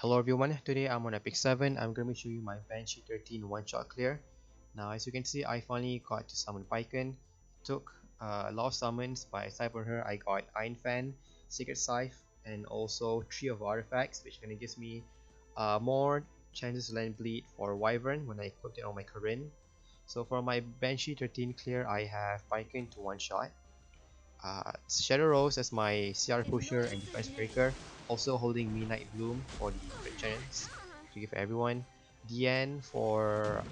Hello everyone, today I'm on epic 7. I'm going to show you my Banshee 13 one-shot clear. Now as you can see, I finally got to summon Baiken. It took a lot of summons, but aside from her I got Iron Fan, Secret Scythe, and also 3 of artifacts, which kind of gives me more chances to land bleed for Wyvern when I equip it on my Corinne. So for my Banshee 13 clear, I have Baiken to one-shot. S.Rose as my CR pusher and defense breaker, also holding Midnight Bloom for the crit chance to give everyone. Diene for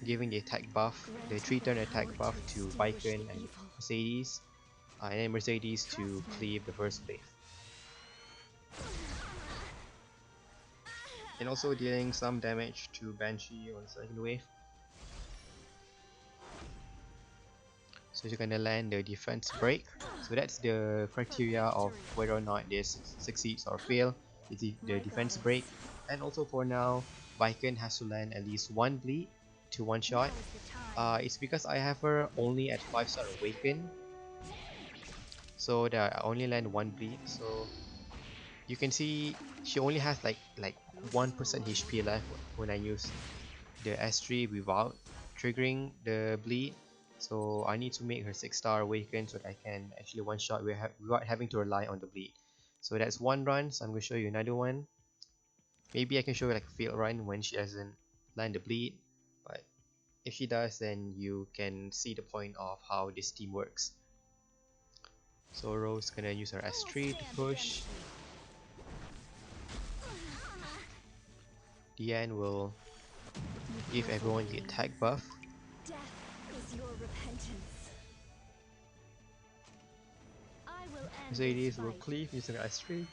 giving the attack buff, the 3-turn attack buff to Baiken and Mercedes, and then Mercedes to cleave the first wave. And also dealing some damage to Banshee on the second wave. So you're gonna land the defense break. So that's the criteria of whether or not this succeeds or fail. It's the defense break. And also for now, Baiken has to land at least one bleed to one shot. It's because I have her only at 5-star awaken, so that I only land one bleed. So you can see she only has like 1% HP left when I use the S3 without triggering the bleed. So I need to make her 6-star awaken so that I can actually one-shot without having to rely on the bleed. So that's one run, so I'm going to show you another one. Maybe I can show you like a failed run when she doesn't land the bleed, but if she does, then you can see the point of how this team works. So Rose gonna use her S3 to push. Diene will give everyone the attack buff. Mercedes will cleave using S3.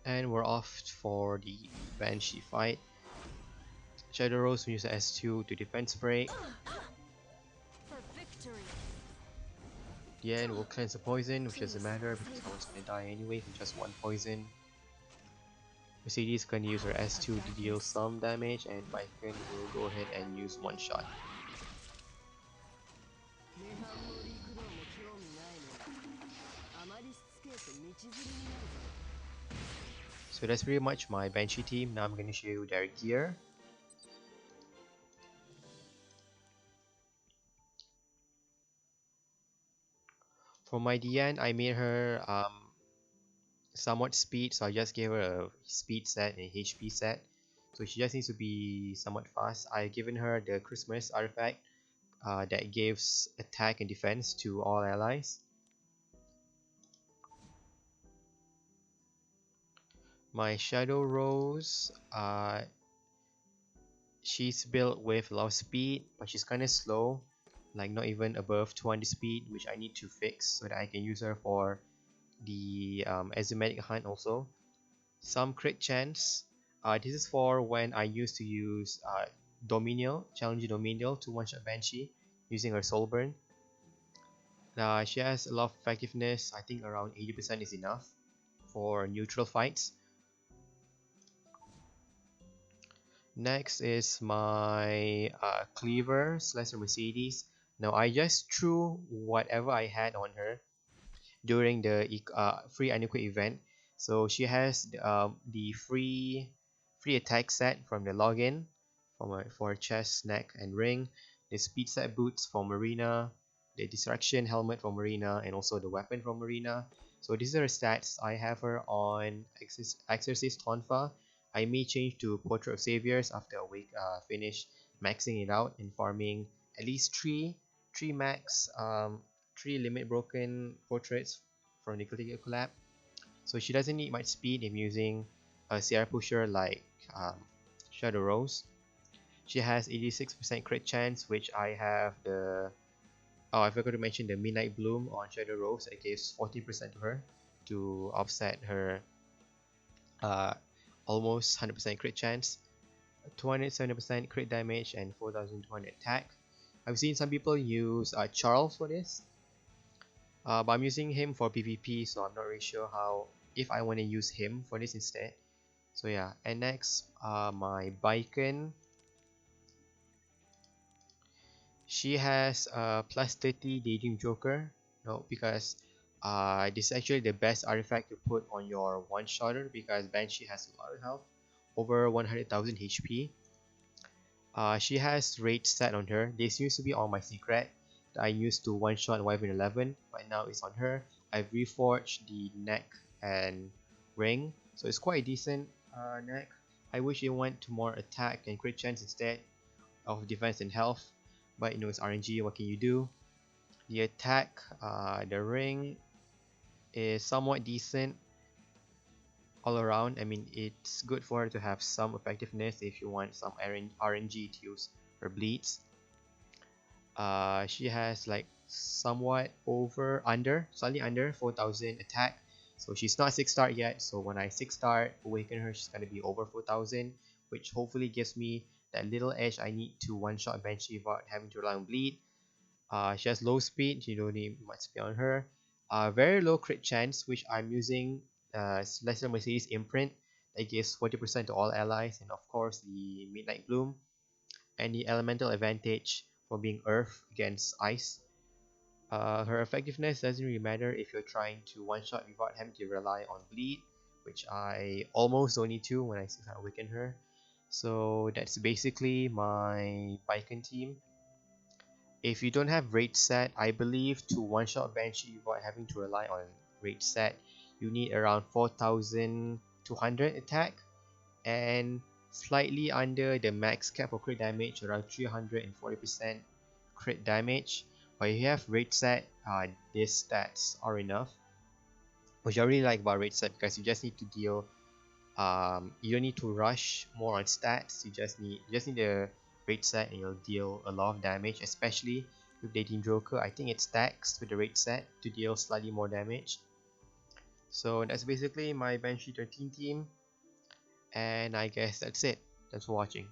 And we're off for the Banshee fight. S.Rose will use S2 to defense break. Diene will cleanse the poison, which doesn't matter because I was gonna die anyway from just one poison. Mercedes gonna use her S2 to deal some damage, and Baiken will go ahead and use one shot. So that's pretty much my Banshee team. Now I'm going to show you their gear. For my Diene, I made her somewhat speed, so I just gave her a speed set and a HP set. So she just needs to be somewhat fast. I've given her the Christmas artifact that gives attack and defense to all allies. My S.Rose, she's built with a lot of speed, but she's kind of slow, like not even above 200 speed, which I need to fix so that I can use her for the Asymmetric Hunt also. Some crit chance. This is for when I used to use Dominial, Challenge Dominial to one-shot Banshee using her Soul Burn. She has a lot of effectiveness. I think around 80% is enough for neutral fights. Next is my Cleaver / Mercedes. Now I just threw whatever I had on her during the free unequipped event. So she has the free attack set from the login for her chest, neck, and ring. The speed set boots from Marina, the distraction helmet from Marina, and also the weapon from Marina. So these are her stats. I have her on Exorcist Tonfa. I may change to Portrait of Saviors after I finish maxing it out and farming at least three max 3 limit broken portraits from the Critical Collab. So she doesn't need much speed if using a CR pusher like S.Rose. She has 86% crit chance, which I have the... Oh, I forgot to mention the Midnight Bloom on S.Rose. It gives 14% to her to offset her almost 100% crit chance, 270% crit damage, and 4200 attack. I've seen some people use Charles for this, but I'm using him for PvP, so I'm not really sure if I want to use him for this instead. So yeah, and next my Baiken. She has a plus 30 Daydream Joker. No, because This is actually the best artifact to put on your one-shotter because Banshee has a lot of health, over 100,000 HP. She has rage set on her. This used to be on my secret that I used to one-shot Wyvern 11, but now it's on her. I've reforged the neck and ring, so it's quite a decent neck. I wish it went to more attack and crit chance instead of defense and health, but you know it's RNG, what can you do? The attack, the ring is somewhat decent all around. I mean, it's good for her to have some effectiveness if you want some RNG to use her bleeds. She has like somewhat slightly under 4,000 attack. So she's not 6 star yet. So when I 6 star awaken her, she's gonna be over 4,000, which hopefully gives me that little edge I need to one shot Banshee without having to rely on bleed. She has low speed, you don't need much speed on her. Very low crit chance, which I'm using S.Mercedes imprint that gives 40% to all allies, and of course the Midnight Bloom and the elemental advantage for being earth against ice. Her effectiveness doesn't really matter if you're trying to one shot without having to rely on bleed, which I almost don't need to when I awaken her. So that's basically my Baiken team. If you don't have rage set, I believe to one shot Banshee without having to rely on rage set, you need around 4,200 attack and slightly under the max cap for crit damage, around 340% crit damage. But if you have rage set, these stats are enough. Which I really like about rage set because you just need to deal. You don't need to rush more on stats. You just need a rage set and you'll deal a lot of damage, especially with the Team Joker. I think it stacks with the rage set to deal slightly more damage. So that's basically my Banshee 13 team, and I guess that's it. Thanks for watching.